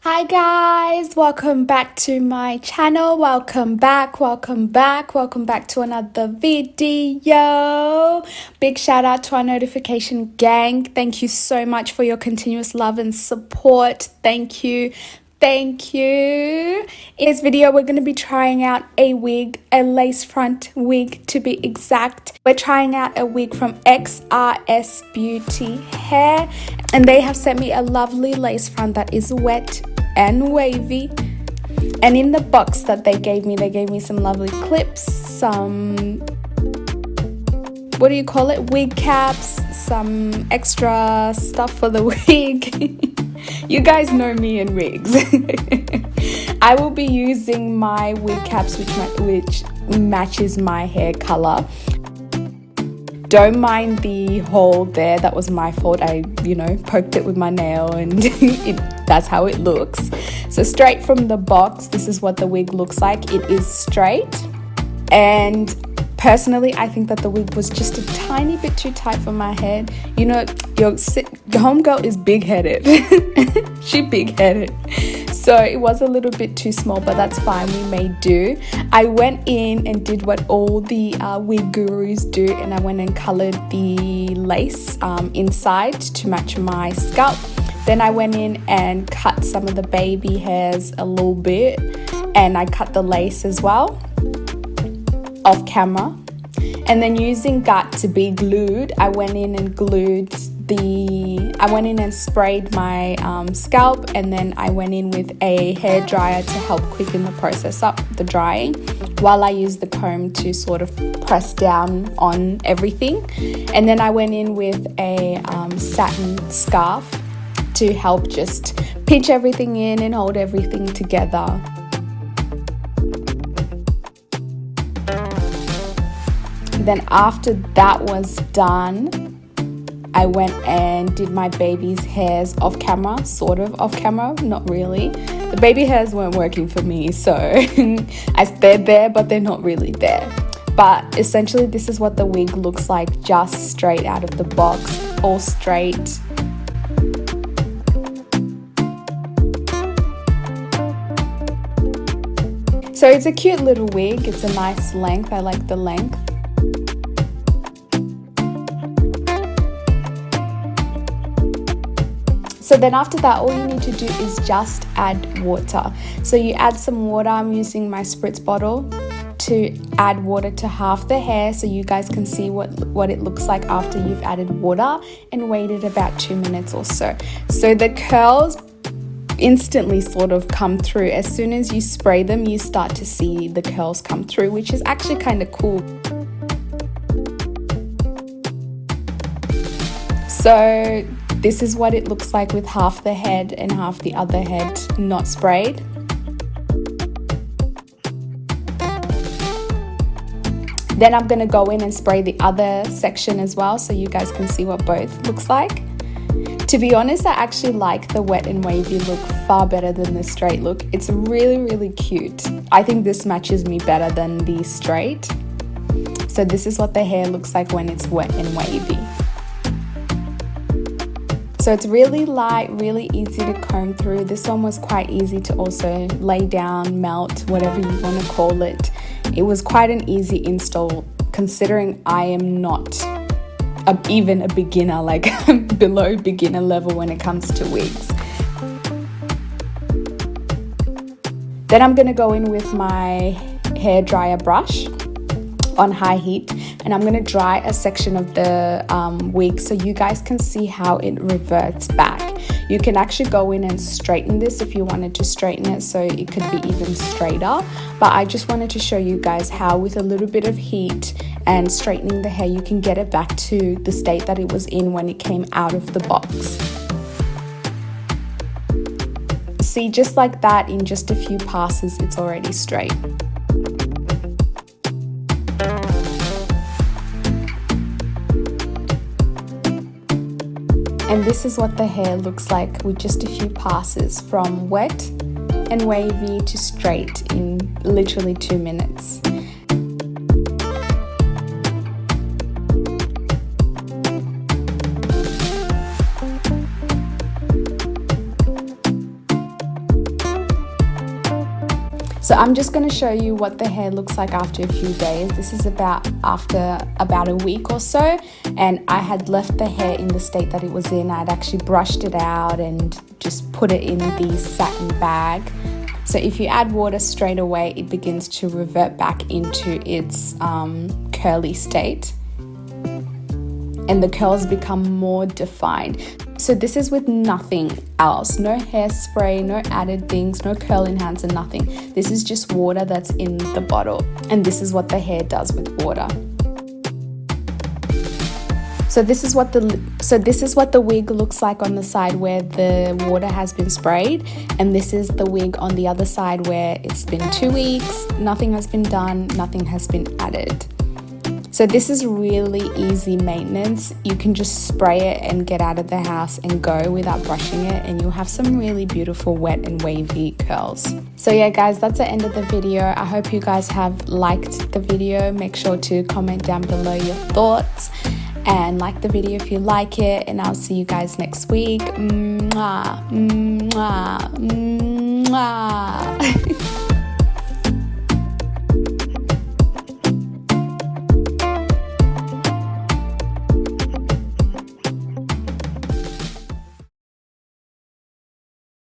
Hi guys, welcome back to my channel. Welcome back to another video. Big shout out to our notification gang. Thank you so much for your continuous love and support. Thank you. In this video, we're going to be trying out a wig, a lace front wig to be exact. We're trying out a wig from Xrsbeauty Hair, and they have sent me a lovely lace front that is wet and wavy. And in the box that they gave me some lovely clips, some, what do you call it, wig caps, some extra stuff for the wig. You guys know me and wigs. I will be using my wig caps which matches my hair color. Don't mind the hole there, that was my fault. I poked it with my nail and that's how it looks. So straight from the box, this is what the wig looks like. It is straight, and personally, I think that the wig was just a tiny bit too tight for my head. You know, your homegirl is big-headed. She big-headed. So it was a little bit too small, but that's fine. We may do. I went in and did what all the wig gurus do, and I went and colored the lace inside to match my scalp. Then I went in and cut some of the baby hairs a little bit, and I cut the lace as well off camera. And then using that to be glued, I went in and sprayed my scalp, and then I went in with a hair dryer to help quicken the process up, the drying, while I used the comb to sort of press down on everything. And then I went in with a satin scarf to help just pinch everything in and hold everything together. Then after that was done, I went and did my baby's hairs off camera, sort of off camera, not really. The baby hairs weren't working for me, so they're there, but they're not really there. But essentially, this is what the wig looks like, just straight out of the box, all straight. So it's a cute little wig. It's a nice length. I like the length. So then after that, all you need to do is just add water. So you add some water. I'm using my spritz bottle to add water to half the hair, so you guys can see what it looks like after you've added water, and waited about 2 minutes or so. So the curls instantly sort of come through. As soon as you spray them, you start to see the curls come through, which is actually kind of cool. So this is what it looks like with half the head and half the other head not sprayed. Then I'm going to go in and spray the other section as well, so you guys can see what both looks like. To be honest, I actually like the wet and wavy look far better than the straight look. It's really cute. I think this matches me better than the straight. So this is what the hair looks like when it's wet and wavy. So it's really light, really easy to comb through. This one was quite easy to also lay down, melt, whatever you want to call it. It was quite an easy install, considering I am not even a beginner, like below beginner level when it comes to wigs. Then I'm going to go in with my hair dryer brush on high heat, and I'm going to dry a section of the wig so you guys can see how it reverts back. You can actually go in and straighten this if you wanted to straighten it so it could be even straighter, but I just wanted to show you guys how with a little bit of heat and straightening the hair, you can get it back to the state that it was in when it came out of the box. See, just like that, in just a few passes, it's already straight. And this is what the hair looks like with just a few passes, from wet and wavy to straight in literally 2 minutes. So I'm just going to show you what the hair looks like after a few days. This is after about a week or so, and I had left the hair in the state that it was in. I'd actually brushed it out and just put it in the satin bag. So if you add water straight away, it begins to revert back into its curly state, and the curls become more defined. So this is with nothing else, no hairspray, no added things, no curl enhancer, nothing. This is just water that's in the bottle, and this is what the hair does with water. So this is what the wig looks like on the side where the water has been sprayed, and this is the wig on the other side where it's been 2 weeks, nothing has been done, nothing has been added. So this is really easy maintenance. You can just spray it and get out of the house and go without brushing it, and you'll have some really beautiful wet and wavy curls. So yeah guys, that's the end of the video. I hope you guys have liked the video. Make sure to comment down below your thoughts and like the video if you like it, and I'll see you guys next week. Mwah, mwah, mwah.